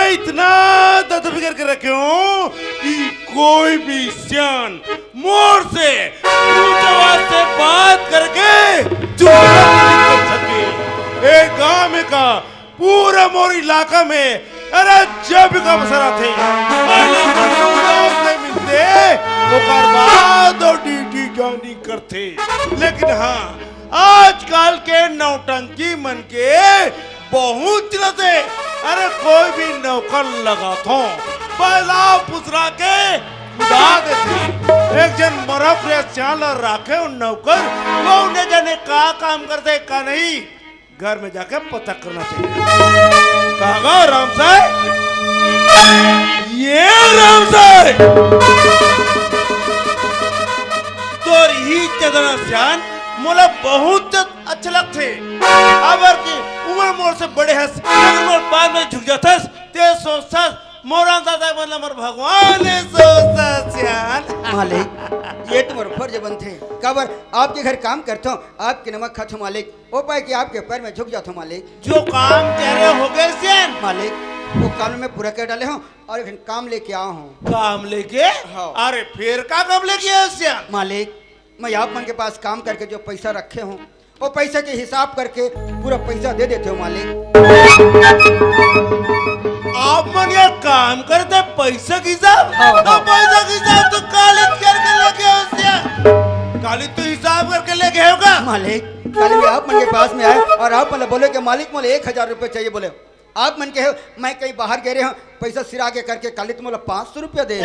मैं इतना दर्द फिकर कर रखे हूँ कि कोई भी सियान मोर से ऊंची आवाज से बात करके चुप नहीं कर सके। एक गांव में का पूरा मोर इलाका में अरे जब का बसरा थे से मिलते वो बर्बाद और ड्यूटी जानी करते। लेकिन हाँ आजकल के नौटंकी मन के बहुत चलते। अरे कोई भी नौकर लगा था पहला पुसरा के उड़ा देते। एक जन मरफ चाल राखे उन नौकर वो उन्हें जाने का काम करते का नहीं घर में जाके पता करना चाहिए। कहा राम साहब ये राम साहब तो ही चदना सियान मोला बहुत अच्छा लगते। अबर की उम्र मोर से बड़े हस मोर बाद में झुक जाता ते सोचता मोरा दादा मतलब मोर भगवान ने सोचता सियान। मालिक ये तुम्हारा फर्ज बनते कबर आपके घर काम करता हूँ आपके नमक खाते हो मालिक वो पाए कि आपके पैर में झुक जाता हूँ मालिक। जो काम तेरे हो गए सियान मालिक वो काम में पूरा कर डाले हूँ और एक काम लेके आया हूँ। काम लेके? हाँ। अरे फिर का काम लेके आए सियान? मालिक मैं आप मन के पास काम करके जो पैसा रखे हूँ वो पैसे के हिसाब करके पूरा पैसा दे देते हो मालिक। आप मन ये काम करते पैसा की हिसाब? हाँ। तो पैसा की हिसाब तो काली करके लेके आओ सियान। काली तो हिसाब करके लेके होगा मालिक। कल भी आप मन के पास में आए और आप मतलब बोले कि मालिक मुझे 1000 रुपये चाहिए। बोले आप मन के हो मैं कहीं बाहर गए रहे हूँ पैसा सिरा के करके काली तुम 500 रुपया दे।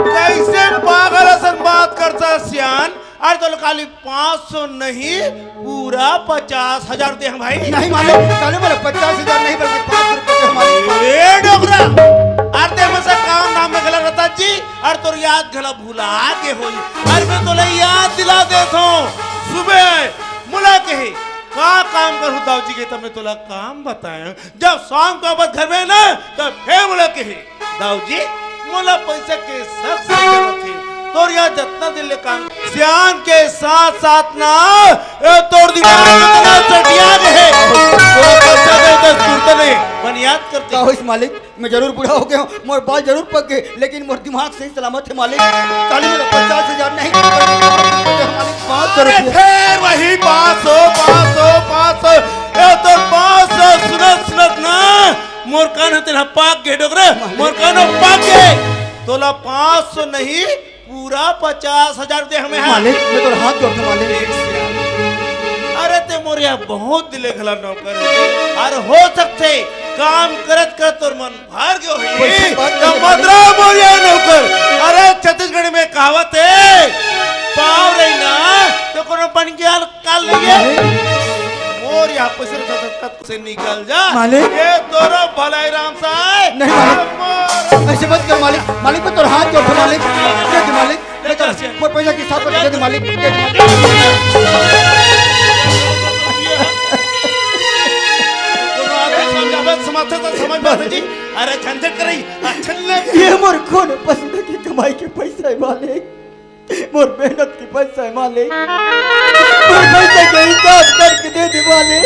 कैसे पागल असन बात करता सियान? अरे तो खाली 500 नहीं पूरा 50,000 दे हम भाई। नहीं मालिक काली बोले 50,000 नहीं बल्कि 500 रुपये मालिक। ए डोगरा अरे मसा काम नाम में गला रहता जी अरे तो याद गला भूला के हो। अरे मैं तो याद दिला देता हूँ सुबह मुला के का काम करूँ दाऊ जी के तब मैं तोला काम बताया जब शाम को बाद घर में ना तब फिर मुला के दाऊ जी मोला पैसा के सख्त जरूरत है तोर यहाँ जितना दिन ले काम सियान के साथ साथ ना तोर दिमाग इतना चटिया है तोरा पैसा दे तो सुनता नहीं मन याद करते हो। इस मालिक मैं जरूर बूढ़ा हो गया हूँ मोर बाल जरूर पक गए लेकिन मोर दिमाग सही सलामत है मालिक। काली मेरा 50,000 नहीं फिर वही 500 तो 500 सुनत ना मोर कान तेरा पाक गए डोगरे मोर कान पाक गए तोला 500 नहीं पूरा 50,000 दे हमें है। मालिक मैं तो हाथ जोड़ता हूं मालिक। अरे ते मोरिया बहुत दिले खला नौकर अरे हो सकते काम करत कर तोर मन भार गयो है तो मदरा मोरिया नौकर। अरे छत्तीसगढ़ में कहावत है पाव रही ना तो कोनो बन गया काल लगे और यहाँ पैसे से निकल जा मालिक। ये तोरा भलाई राम साहब नहीं मालिक ऐसे मत कर मालिक। मालिक मैं तो हाथ जोड़ता मालिक। दे दे मालिक मैं पैसा की हिसाब करके दे दे मालिक। समझ बात जी। अरे झंझट कर रही ये मोर कौन पसंद की कमाई के पैसा है मालिक मोर मेहनत की पैसा है मालिक मोर पैसा के हिसाब करके दे दे मालिक।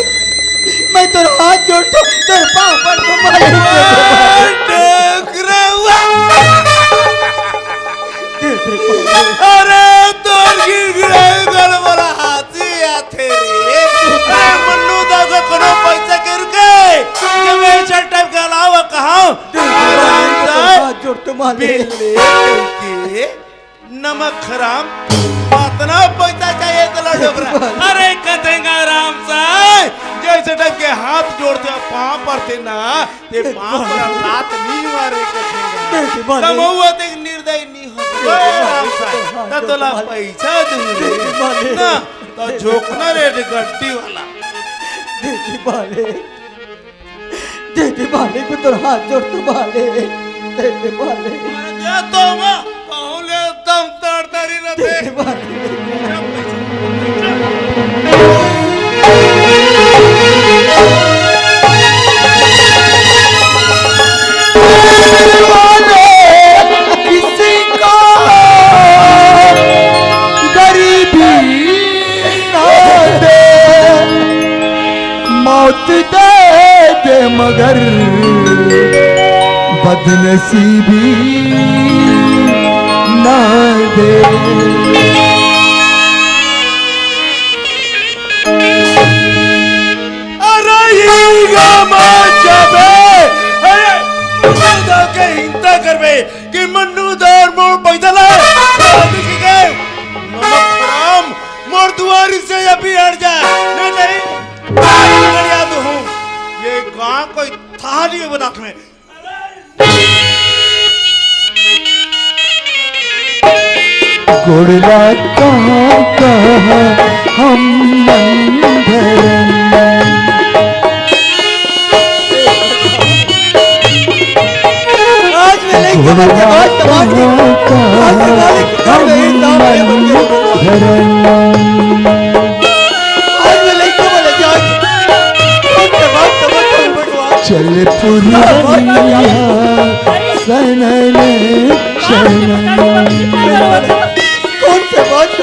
मैं तो हाथ जोड़ता तेरे पाँव पर तो मालिक अरे तो गिर वाला हाथी आते रे मन्नू दा को कोनो पैसा के रुके जब मैं चल टाइप का अलावा कहां हाथ जोड़ता मालिक के नमक हराम इतना पैसा चाहिए तो डोगरा। अरे कथेगा राम साहब जैसे टाइप के हाथ जोड़ते पाँव पर थे ना ते पाँव पर लात नहीं मारे कथेगा कमौआ ते निर्दय नहीं हो राम साहब तो तोला पैसा दूंगे ना तो झोंकना रे गड्डी वाला दे दे मालिक मैं तो हाथ जोड़ता मालिक दे दे मालिक। दे तो मैं कहूँ ले दम तड़तड़ी न दे किसी को गरीबी ना दे मौत दे दे मगर बदनसीबी ना दे। कि मन्नूदार मोर पैदल है नमक हराम मोर दुआरी से अभी हट जा नहीं याद हूँ ये गांव कोई था नहीं बना में गुड़ला कहाँ हम मंदिर चल पुरिया सनन शरण कौन से बात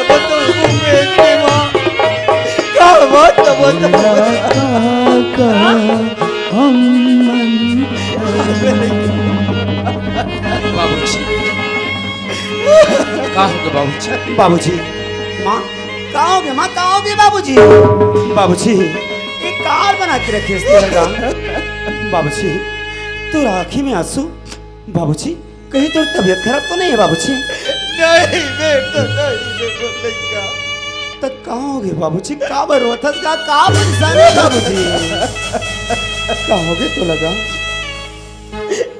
बाबूजी बाबूजी माँ कहोगे माँ कहोगे बाबूजी बाबूजी एक कार बना के रखे इसके लगा बाबूजी तो आँखी में आंसू बाबूजी कहीं तो तबीयत खराब तो नहीं है बाबूजी नहीं बेटा नहीं तो कहोगे बाबूजी का बरोथस का परेशानी है बाबूजी कहोगे तो लगा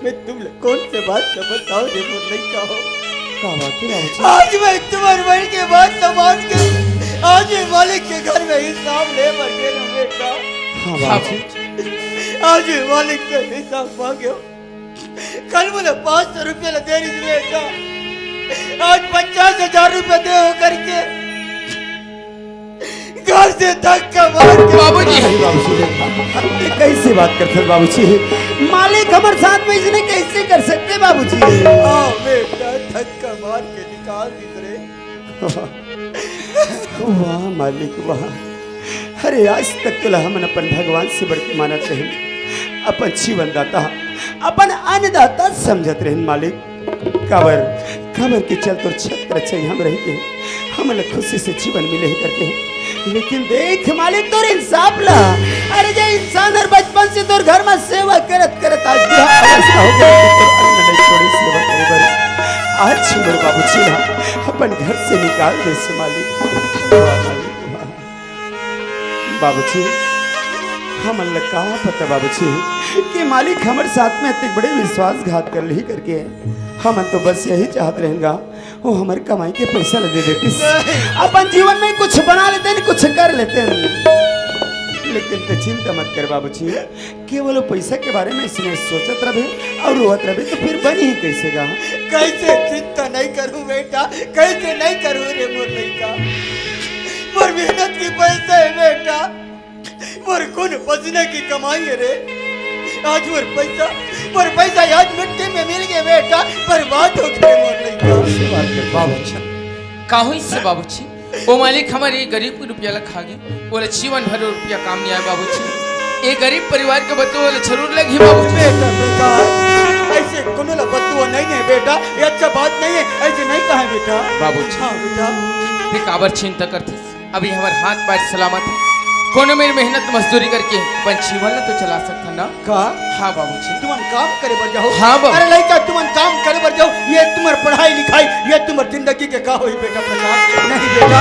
मैं तुम कौन से बात का बताओ देखो नहीं कहो आज मैं तुम्हारे बहन के बाद समाज के आज ये मालिक के घर में हिसाब ले मर गया बेटा। हाँ आज ये मालिक से हिसाब मांगो कल मुझे 500 रुपये दे रही बेटा आज 50,000 रुपये दे हो करके घर से धक्का मार के बाबूजी कैसे बात करते बाबूजी मालिक हमारे साथ में इसने कैसे कर सकते बाबूजी बेटा धक्का मार के निकाल दी वाह मालिक वाह अरे आज तक तो हम अपन भगवान से बढ़ के मानत रहे अपन जीवन दाता अपन अन्नदाता समझत रहे मालिक कबर कबर के चल तो छत्र चाहिए हम रहते हम खुशी से जीवन मिले करके लेकिन देख मालिक तोर इंसाफ ला अरे जे इंसान हर बचपन से तोर घर में सेवा करत करत आज भी अवस्था हो गई तो नहीं थोड़ी सेवा करे बर आज मोर बाबूजी ला अपन घर से निकाल दे से मालिक बाबूजी हम अल्लाह का पता बाबूजी कि मालिक हमारे साथ में इतने बड़े विश्वासघात कर ली करके हम तो बस यही चाहत रहेगा वो हमारी कमाई के पैसा ले दे देते अपन जीवन में कुछ बना लेते हैं कुछ कर लेते हैं लेकिन तो चिंता मत कर बाबूजी केवल पैसा के बारे में इसने सोचत रहे और रोहत रहे तो फिर बनी ही कैसे गा कैसे चिंता नहीं करूं बेटा कैसे नहीं करूं रे मोर लड़का मोर मेहनत की पैसा है बेटा मोर खून पसीने की कमाई है रे आज मोर पैसा आज मिट्टी में मिल गया बेटा बर्बाद हो गए मोर लड़का बाबूजी काहो इससे बाबूजी वो मालिक हमारे गरीब को रुपया खा गए बोले जीवन भर रुपया काम नहीं आया बाबूजी एक गरीब परिवार के बच्चों वाले जरूर लगी बाबूजी बेटा बेटा ऐसे कोनो ला बच्चों नहीं है बेटा ये अच्छा बात नहीं है ऐसे नहीं कहा बेटा बाबूजी हाँ बेटा ते काबर चिंता करते अभी हमारे हाथ पैर सलामत है कोनो मेरी मेहनत मजदूरी करके अपन जीवन तो चला सकता ना का हाँ बाबूजी तुम काम करे बर जाओ हाँ बाबू अरे लड़का तुम काम करे बर जाओ ये तुम्हारी पढ़ाई लिखाई ये तुम्हारी जिंदगी के का होई बेटा प्रकाश नहीं बेटा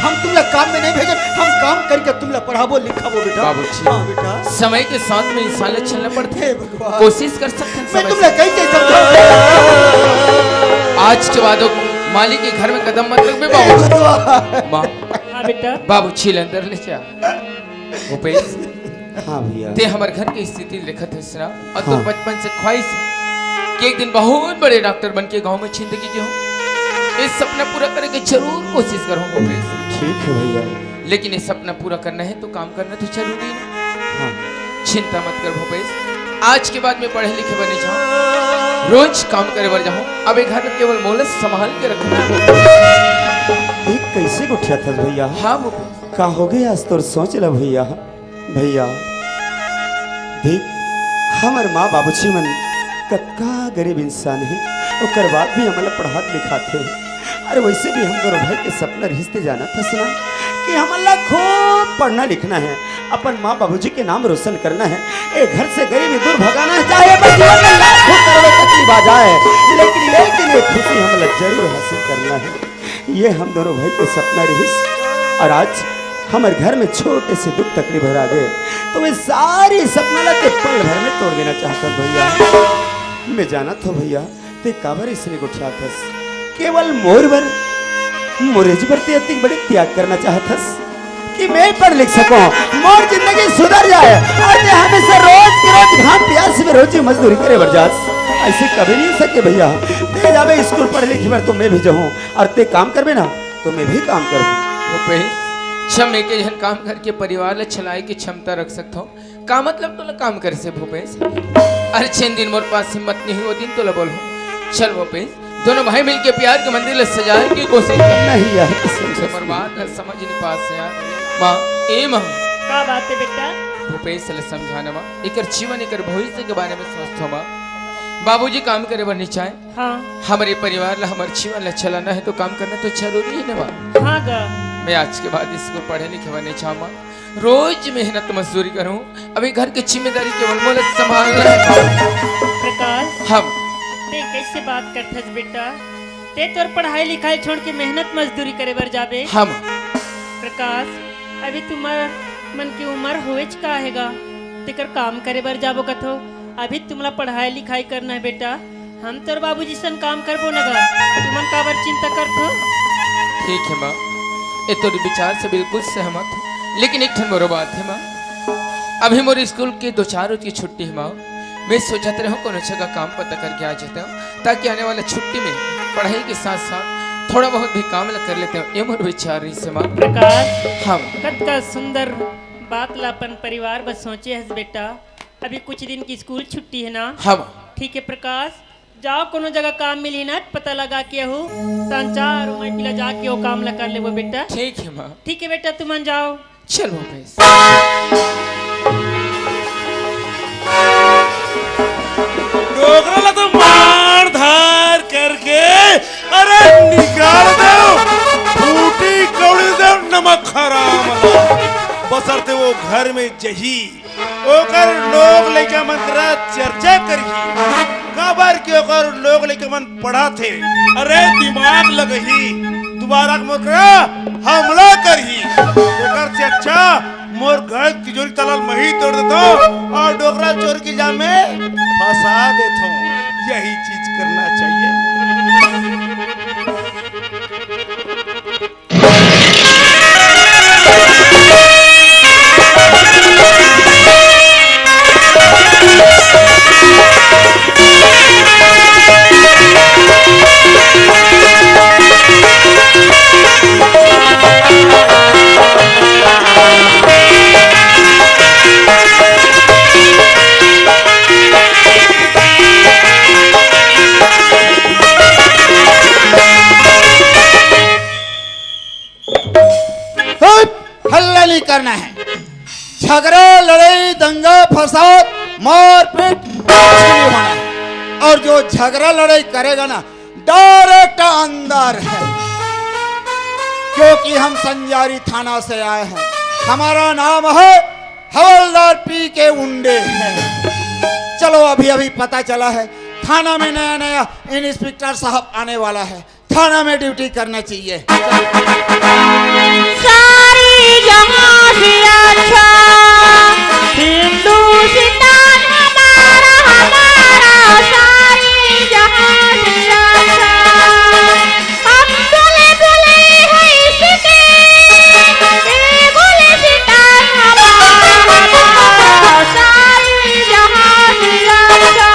हम तुमला काम में नहीं भेजे हम काम करके तुमला पढ़ाबो लिखाबो बेटा बाबूजी हाँ बेटा समय के साथ में इंसान चलना पड़ता है भगवान कोशिश कर सकते हैं मैं तुमला कैसे समझाऊं आज के बाद मालिक के घर में कदम मत रख बाबू माँ बेटा बाबू छील अंदर ले जा भूपेश हाँ भैया ते हमारे घर की स्थिति लिखत है सुना और तो हाँ। बचपन से ख्वाहिश है कि एक दिन बहुत बड़े डॉक्टर बन के गाँव में जिंदगी के हूँ इस सपना पूरा करने की जरूर कोशिश करूँ भूपेश ठीक है भैया लेकिन ये सपना पूरा करना है तो काम करना तो जरूरी है हाँ चिंता मत कर भूपेश आज के बाद मैं पढ़े लिखे बने जाऊँ रोज काम करे बर जाऊँ अब एक घर में केवल मोलस संभाल के रखूँ एक कैसे उठा था भैया हाँ भूपेश का हो गया आज तो सोच ला भैया भैया देख हमार माँ बाबूजी मन कतका गरीब इंसान है, ओकर बाद भी हमला पढ़ात लिखाते हैं। अरे वैसे भी हम दोनों भाई के सपना रिश्ते जाना था सुना कि हमला खूब पढ़ना लिखना है, अपन माँ बाबूजी के नाम रोशन करना है, एक घर से गरीबी दूर भगाना है, चाहे बस जीवन में लाखों करोड़ों तकलीफ आ जाए, लेकिन ये खुशी हमला जरूर हासिल करना है। ये हम दोनों भाई के सपना रही। और आज हमारे घर में छोटे से दुख तकलीफ आ गए तो वे सारी सपना ला के पल भर में तोड़ देना चाहता भैया। मैं जाना था भैया ते काबर इसने को चाहतस, केवल मोर भर मोरेज पर ते अति बड़े त्याग करना चाहतस कि मैं पढ़ लिख सकूं, मोर जिंदगी सुधर जाए और ते हमेशा रोज के रोज घाम प्यास में रोजी मजदूरी करे बढ़ जास। ऐसे कभी नहीं हो सके भैया। ते जावे स्कूल पढ़ लिख बार तो मैं भी जाऊं और ते काम करबे ना तो मैं भी काम करूं। क्षम एक जन काम करके परिवार ले चलाए की क्षमता रख सकता हूँ। का मतलब तो काम करे से भूपेश। अरे 6 दिन मोर पास हिम्मत नहीं वो दिन तो बोल चल भूपेश, दोनों भाई मिलके प्यार के मंदिर ले सजाए की कोशिश नहीं यार, बर्बाद है समझ नहीं पास यार। माँ ए माँ का बात है बेटा? भूपेश से समझाना माँ, एक जीवन एक भविष्य के बारे में सोचता माँ। बाबूजी काम करे बननी चाहे, हाँ हमारे परिवार ला हमारे जीवन ला चलाना है तो काम करना तो जरूरी है ना माँ। हाँ गा मैं आज के बाद स्कूल पढ़े लिखे बनने चाहूँ, रोज मेहनत मजदूरी करूँ, अभी घर की जिम्मेदारी केवल मोल संभालना है। प्रकाश हम ते कैसे बात करथस बेटा? ते तोर पढ़ाई लिखाई छोड़ के मेहनत मजदूरी करे बर जाबे? हम प्रकाश अभी तुम्हार मन की उम्र होएच का हैगा तेकर काम करे बर जाबो कथो? अभी तुमला पढ़ाई लिखाई करना है बेटा। हम तोर बाबूजी सन काम करबो नगा, तुमन काबर चिंता करथो? ठीक है माँ, ये तो विचार से बिल्कुल सहमत हूँ, लेकिन एक ठन बड़ो बात है माँ, अभी मोरे स्कूल के 2-4 रोज की छुट्टी है माँ। मैं सोचते रहो कौन जगह काम पता करके आ जाते हो ताकि आने वाले छुट्टी में पढ़ाई के साथ साथ थोड़ा बहुत भी काम कर लेते हो। ये मोर विचार रही से माँ। प्रकाश हम कत का सुंदर बात ला अपन परिवार बस सोचे है बेटा। अभी कुछ दिन की स्कूल छुट्टी है ना? हम ठीक है प्रकाश, जाओ कोनो जगह काम मिली ना पता लगा के हो 3-4 मैं पिला जाके वो काम ला कर ले वो बेटा। ठीक है माँ। ठीक है बेटा, तुम जाओ। चलो भैंस। डोगरा ला तो मार धार करके अरे निकाल दो, फूटी कौड़ी दो नमक हराम बसरते वो घर में जही ओकर लोग लेके मन करा चर्चा करही काबर के ओकर लोग लेके मन पढ़ा थे। अरे दिमाग लगही दोबारा मोर करा हमला करही एकर से अच्छा मोर घर तिजोरी तलाल मही तोड़ देतो और डोगरा चोर की जाम में फंसा देतो। यही चीज करना चाहिए। हल्ला नहीं करना है, झगड़ा लड़ाई दंगा फसाद मारपीट नहीं होना है। और जो झगड़ा लड़ाई करेगा ना डायरेक्ट अंदर है, क्योंकि हम संजारी थाना से आए हैं। हमारा नाम है हवलदार पी के उंडे है। चलो अभी अभी पता चला है थाना में नया नया इंस्पेक्टर साहब आने वाला है, थाना में ड्यूटी करना चाहिए। सारी जहां से अच्छा हिंदुस्तान हमारा हमारा, सारी जहां से अच्छा हम बोले बोले हैं इसके गुलिस्तान हमारा हमारा, सारी जहां से अच्छा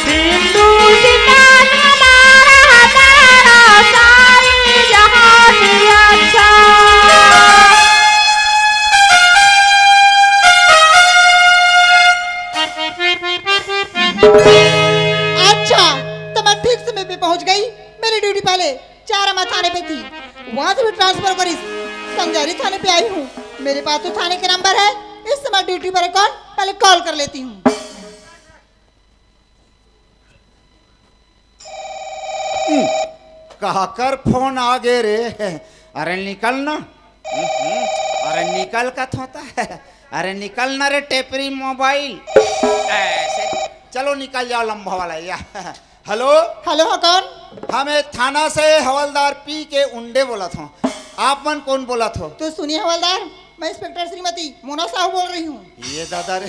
हिंदुस्तान हमारा हमारा, सारी जहां से अच्छा। अच्छा तो मैं ठीक समय पे पहुंच गई। मेरी ड्यूटी पहले 4 थाने पे थी, वहां से भी ट्रांसफर करी संजारी थाने पे आई हूँ। मेरे पास तो थाने के नंबर है, इस समय ड्यूटी पर कौन पहले कॉल कर लेती हूँ। कहकर फोन आ गए रे। अरे निकल ना। अरे निकल का होता है। अरे निकल ना रे टेपरी मोबाइल। ऐसे चलो निकल जाओ लंबा वाला या। हेलो हेलो हाँ कौन? हमें थाना से हवलदार पी के उंडे बोला था। आप मन कौन बोला था? तो सुनिए हवलदार, मैं इंस्पेक्टर श्रीमती मोना साहू बोल रही हूँ। ये दादा रे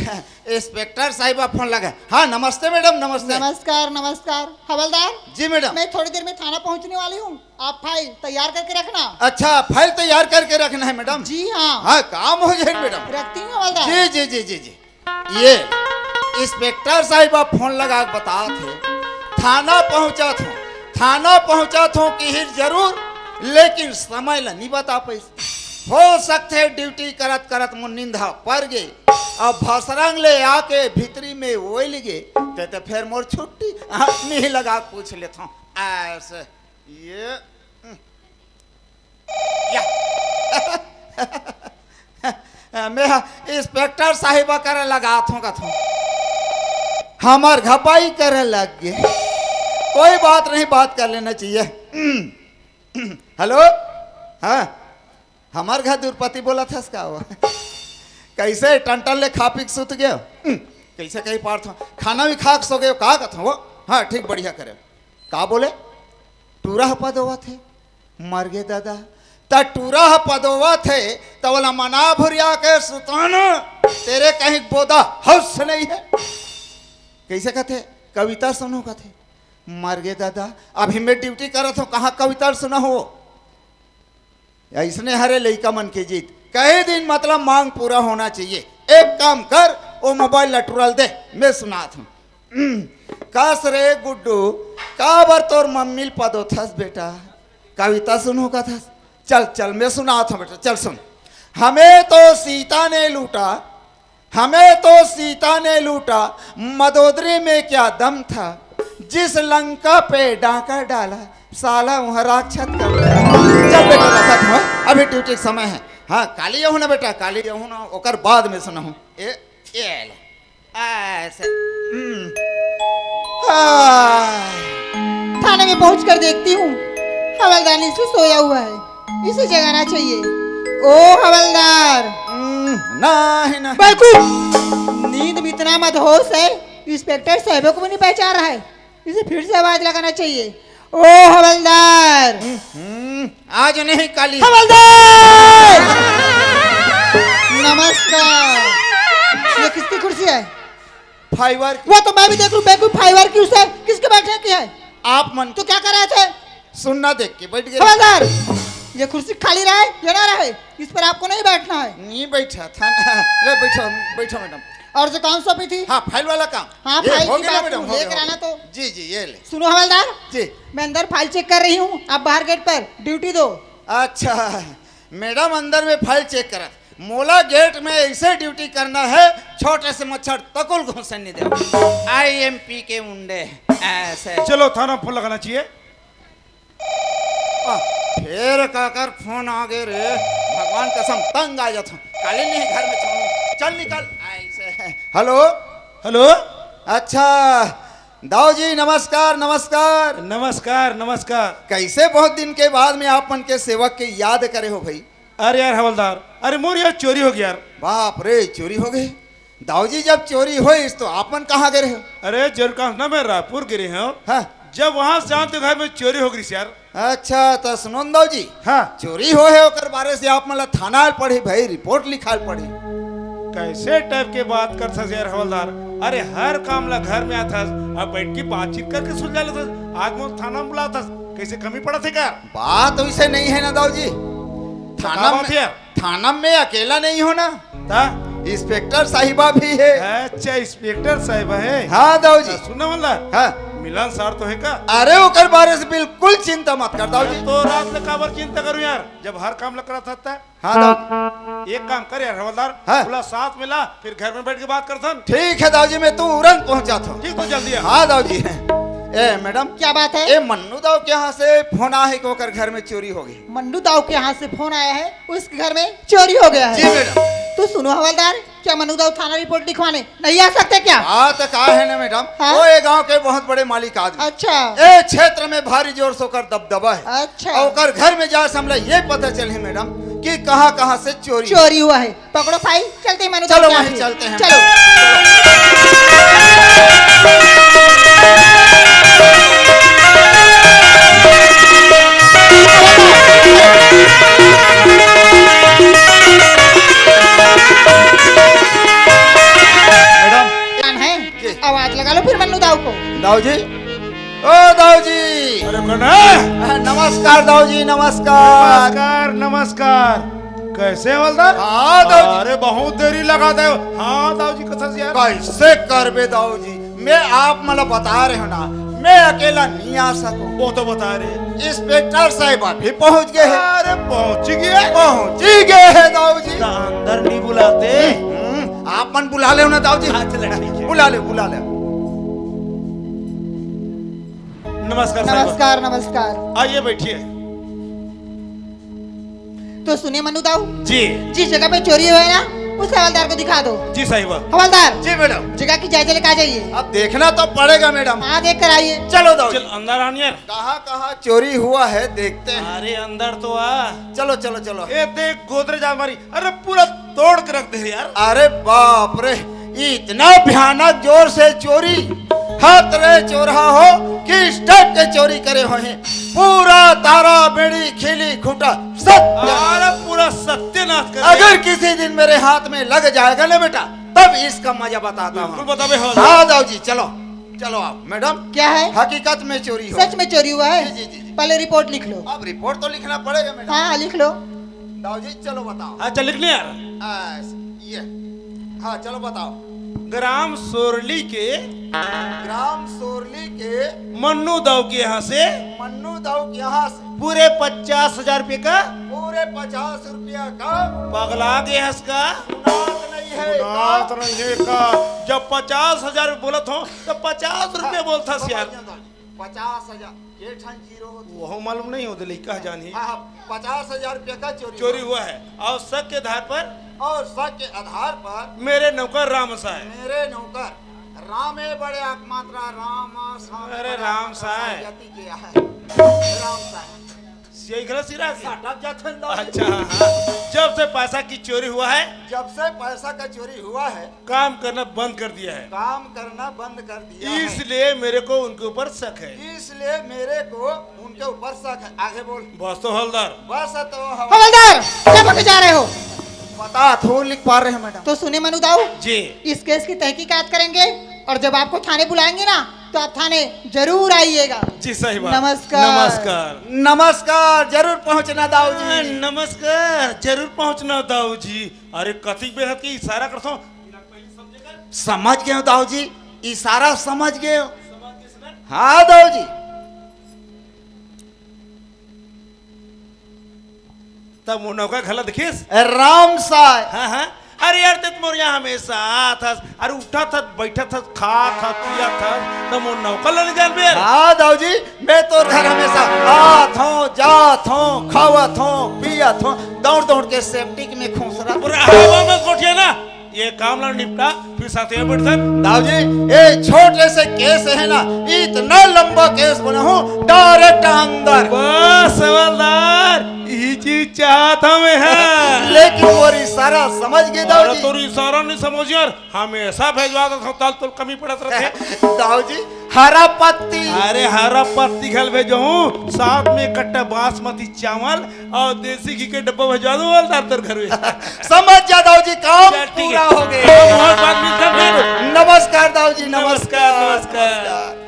इंस्पेक्टर साहिबा फोन लगा। हाँ नमस्ते मैडम नमस्ते। नमस्कार नमस्कार हवलदार। जी मैडम। मैं थोड़ी देर में थाना पहुँचने वाली हूँ, आप फाइल तैयार करके रखना। अच्छा फाइल तैयार करके रखना है मैडम? जी हाँ। हाँ काम हो जाए मैडम। रखती हूँ हवलदार। जी जी जी जी जी। ये इंस्पेक्टर साहिबा फोन लगा के बता थे थाना पहुंचा था कि हिर जरूर, लेकिन समय ला नहीं बता पैसे। हो सकते ड्यूटी करत करत मुनिंदा पड़ गए, अब भसरंग ले आके भीतरी में ओइल गे तो फिर मोर छुट्टी अपनी ही लगा पूछ लेता हूँ ऐसे। ये मैं इंस्पेक्टर साहिबा करे लगा था हमार घपाई करे लग गए। कोई बात नहीं, बात कर लेना चाहिए। हेलो हाँ हमार घर दुर्पति बोला था इसका वो। कैसे टंटन ले खा पी सुत गए? कैसे कहीं पार था खाना भी खा सो गए कहा था वो? हाँ ठीक बढ़िया करे। कहा बोले टूरा पदोवा थे मर गए दादा। ता टूरा पदोवा थे तो बोला मना भुरिया के सुताना तेरे कहीं बोदा हौस नहीं है। कैसे कहते कविता सुनो कहते मर गए दादा। अभी मैं ड्यूटी कर रहा था कहाँ कविता सुना हो? ऐसने हरे लड़का मन के जीत कई दिन मतलब मांग पूरा होना चाहिए। एक काम कर वो मोबाइल लटुरल दे मैं सुना था। कस रे गुड्डू काबर तोर मम्मी पदो थस बेटा कविता सुनो का था। चल चल मैं सुना था बेटा चल सुन। हमें तो सीता ने लूटा मदोदरी में क्या दम था, जिस लंका पे डाका डाला साला वहाँ राक्षस कर। चल बेटा रखा था अभी ड्यूटी समय है। हाँ काली यहू ना बेटा काली यहू ना ओकर बाद में सुना हूँ। ऐसे थाने में पहुंचकर देखती हूँ हवलदार नीचे सोया हुआ है, इसे जगाना चाहिए। ओ हवलदार। नहीं ना बेवकूफ, नींद में इतना मदहोश है इंस्पेक्टर साहब को भी नहीं पहचान रहा है, इसे फिर से आवाज लगाना चाहिए। ओ हवलदार। आज नहीं काली। हवलदार नमस्कार। ये किसकी कुर्सी है? फाइबर। वो तो मैं भी देख लूं बेवकूफ फाइबर की उसे किसके बैठने की है? आप मन तो क्या कर रहे थे? सुनना देख के बैठ गए। हवलदार ये कुर्सी खाली रहे या ना रहे इस पर आपको नहीं बैठना है। नहीं बैठा था ले बैठो बैठो मैडम। और जो काम सौंपी थी? हाँ फाइल वाला काम। हाँ ये फाइल हो की गया बात मैडम लेकर आना तो। जी जी ये ले। सुनो हवलदार जी मैं अंदर फाइल चेक कर रही हूँ, आप बाहर गेट पर ड्यूटी दो। अच्छा मैडम अंदर में फाइल चेक करा, मोला गेट में ऐसे ड्यूटी करना है छोटे से मच्छर तकुल घुसन नहीं दे। IMP के मुंडे ऐसे। चलो थाना फोन लगाना चाहिए। फिर काकर फोन आ गए रे भगवान कसम तंग आ जाता काली नहीं घर में छोड़ो चल निकल ऐसे। हेलो हेलो अच्छा दाऊ जी नमस्कार नमस्कार। नमस्कार नमस्कार। कैसे बहुत दिन के बाद में आप मन के सेवक के याद करे हो भाई? अरे यार हवलदार, अरे मोर यार चोरी हो गया यार। बाप रे चोरी हो गई? दाऊ जी जब चोरी हुई तो आप मन कहाँ गए हो? अरे जरकांस ना मैं रायपुर गिरे हूँ। हाँ जब वहाँ से आते घर में चोरी हो गई यार। अच्छा तो सुनो दाऊ जी हाँ चोरी हो है ओकर बारे से आप मतलब थाना पढ़ी भाई रिपोर्ट लिखा पढ़ी। कैसे टाइप के बात कर सकते यार हवलदार? अरे हर काम ला घर में आता अब बैठ के बातचीत करके सुलझा लेता। आज मैं थाना में बुलाता कैसे कमी पड़ा थे क्या? बात वैसे नहीं है ना दाऊ जी। थाना में अकेला नहीं हो ना, इंस्पेक्टर साहिबा भी है। अच्छा इंस्पेक्टर साहिबा है। हाँ दाऊ जी सुनना मतलब हाँ मिलन सार तो है का? अरे ओकर बारे से बिल्कुल चिंता मत कर दाऊ जी। तो रात में काबर चिंता करूं यार जब हर काम लग रहा था। हाँ दाऊ एक काम कर यार हवलदार हाँ? बोला साथ मिला फिर घर में बैठ के बात करता। ठीक है दाऊ जी मैं तुरंत पहुंचा था। ठीक तो जल्दी। हाँ दाऊ जी। ए मैडम क्या बात है? ए मन्नू दाऊ के यहाँ से फोन आया है कि ओकर घर में चोरी हो गई। मन्नू दाऊ के यहाँ से फोन आया है उसके घर में चोरी हो गया है। जी मैडम। तो सुनो हवलदार क्या मनु दाऊ थाना रिपोर्ट लिखवाने नहीं आ सकते क्या? बात का है ना मैडम, हाँ? वो ये गांव के बहुत बड़े मालिक आदमी, अच्छा ए क्षेत्र में भारी जोर से ओकर दबदबा है। अच्छा और ओकर घर में जा हमला ये पता चले मैडम कि कहाँ कहाँ से चोरी चोरी हुआ है। पकड़ो भाई, चलते हैं मनु दाऊ चलो के वहीं यहाँ। चलते हैं। चलो मैडम। कान है, जी। आवाज लगा लो फिर मन्नू दाऊ को। दाऊ जी, ओ दाऊ जी, अरे कौन है? नमस्कार दाऊ जी, नमस्कार। नमस्कार नमस्कार। कैसे हैं हवलदार? हाँ दाऊ जी। अरे बहुत देरी लगा दे। हाँ दाऊ जी कसम से यार। कैसे करबे दाऊ जी, मैं आप मतलब बता रहे हो ना, मैं अकेला नहीं आ सकूं। वो तो बता रहे। इंस्पेक्टर साहिबा भी पहुंच गए हैं। अरे पहुंच गया। पहुंच ही गए हैं दाऊ जी। तो अंदर नहीं बुलाते? आप मन बुला ले ना दाऊ जी। हाँ, चलो, ठीक है। बुला ले बुला ले। नमस्कार साहिबा। नमस्कार नमस्कार। आइए बैठिए। तो सुने मनु दाऊ, जी जिस जगह पे चोरी हुआ है ना, उस हवलदार को दिखा दो। जी साहिबा। हवलदार जी मैडम। जगह की जायजा लेकर आ जाइए। अब देखना तो पड़ेगा मैडम। हाँ देख कर आइए। चलो दाऊ जी। चल अंदर आनिए। कहाँ कहाँ चोरी हुआ है देखते हैं। अरे अंदर तो आ। चलो चलो चलो। ये देख गोदरेज अलमारी, अरे पूरा तोड़ के रख दे यार। अरे बाप रे, इतना भयानक जोर से चोरी, हाथ रे चोरा हो कि स्टक के चोरी करे हो हैं। पूरा तारा बेड़ी खिली खूंटा सब। अरे पूरा सत्यानाश कर। अगर किसी दिन मेरे हाथ में लग जाएगा ना बेटा, तब इसका मजा बताता बिल्कुल हूँ। बताबे हो। हाँ दाऊ जी, चलो चलो आप। मैडम क्या है? हकीकत में चोरी हो। सच में चोरी हुआ है? जी, जी, जी, जी। पहले रिपोर्ट लिख लो। अब रिपोर्ट तो लिखना पड़ेगा मैडम। हाँ लिख लो। दाऊ जी चलो बताओ। अच्छा लिख ले यार। ये हाँ चलो बताओ। ग्राम सोरली के ग्राम सोरली के मन्नू दाऊ के यहाँ से मन्नू दाऊ के यहाँ से पूरे 50,000 रुपए का पूरे 50 रुपया का पगला के हंस का नाक नहीं है नात नहीं है का। जब 50,000 बोलत हो तो 50 रुपए बोलता यार। 50,000 ये ठन जीरो होती। वो मालूम नहीं होते लेकिन कहा जानी। हाँ 50,000 रुपया का चोरी हुआ है और शक के आधार पर और शक के आधार पर मेरे नौकर राम सा है। मेरे नौकर रामे बड़े मात्रा राम अरे राम साहब। जाति किया है। राम साहब यही गलत सिरा की? साटक जाथन दाऊ जी। अच्छा हाँ। जब से पैसा की चोरी हुआ है जब से पैसा का चोरी हुआ है, काम करना बंद कर दिया है। काम करना बंद कर दिया है। इसलिए मेरे को उनके ऊपर शक है। इसलिए मेरे को उनके ऊपर शक है। आगे बोल। बस तो हवलदार। बस तो हवलदार क्या पके जा रहे हो? बता थो लिख पा रहे हैं मैडम। तो सुने मनु दाऊ, जी इस केस की तहकीकात करेंगे और जब आपको थाने बुलाएंगे ना, तो आप थाने जरूर आइएगा। जी सही बात। नमस्कार। नमस्कार। नमस्कार, जरूर पहुंचना दाऊ हाँ, जी। नमस्कार जरूर पहुंचना दाऊ जी। अरे कथी बेहद की इशारा करता समझ गए हो दाऊ जी, इशारा समझ गए हो। हाँ दाऊ जी। तब वो नौका खला देखिस। राम साहब हाँ हाँ। अरे यार ते मोर यहाँ हमेशा था। अरे उठा था बैठा था खा था पिया था तो मोर नौका लग जान बे। हाँ दाऊ जी, मैं तो घर हमेशा आत हूँ जात हूँ खावत हूँ पियत हूँ, दौड़ दौड़ के सेफ्टी में खुश रहा। पूरा हवा में कोठिया ना ये काम ना निपटा फिर साथ ये बैठा। दाऊ जी ये छोटे से केस है ना, इतना लंबा केस बना हूँ डायरेक्ट अंदर। बस हवलदार ये चीज चाहता मैं है। लेकिन वो इशारा समझ गए दाऊ अरे जी। तोरी इशारा नहीं समझ यार। हमेशा भेजवा दो ताल तोल कमी पड़त रहते। दाऊ जी हरा पत्ती। अरे हरा पत्ती खल भेजो हूँ, साथ में एक कट्टा बासमती चावल और देसी घी के डब्बा भेजवा दो हवलदार तेरे घर में। समझ जा दाऊ जी, काम चल, ठीक पूरा है। हो गया। बहुत बात मिलता है। नमस्कार दाऊ जी, नमस्कार नमस्कार।